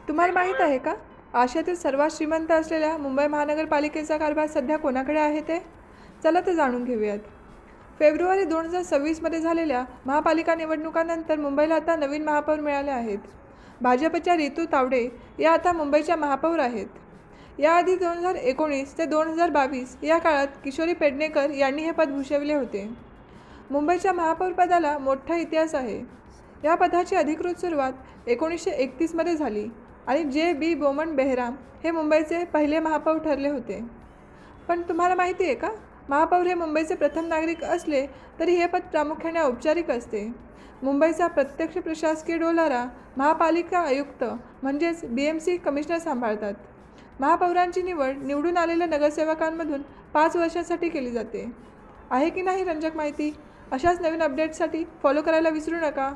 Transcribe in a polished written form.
तुम्हाला माहीत आहे का? आशियातील सर्वात श्रीमंत असलेल्या मुंबई महानगरपालिकेचा कारभार सध्या कोणाकडे आहे ते? चला ते जाणून घेऊयात. फेब्रुवारी 2026मध्ये झालेल्या महापालिका निवडणुकांनंतर मुंबईला आता नवीन महापौर मिळाले आहेत. भाजपच्या रितू तावडे या आता मुंबईच्या महापौर आहेत. याआधी 2019 ते 2022 या काळात किशोरी पेडणेकर यांनी हे पद भूषविले होते. मुंबईच्या महापौरपदाला मोठा इतिहास आहे. या पदाची अधिकृत सुरुवात 1931मध्ये झाली आणि जे. बी. बोमन बेहराम हे मुंबईचे पहिले महापौर ठरले होते. पण तुम्हाला माहिती आहे का, महापौर हे मुंबईचे प्रथम नागरिक असले तरी हे पद प्रामुख्याने औपचारिक असते. मुंबईचा प्रत्यक्ष प्रशासकीय डोलारा महापालिका आयुक्त म्हणजेच BMC कमिशनर सांभाळतात. महापौरांची निवड निवडून आलेल्या नगरसेवकांमधून 5 वर्षांसाठी केली जाते. आहे की नाही रंजक माहिती? अशाच नवीन अपडेट्ससाठी फॉलो करायला विसरू नका.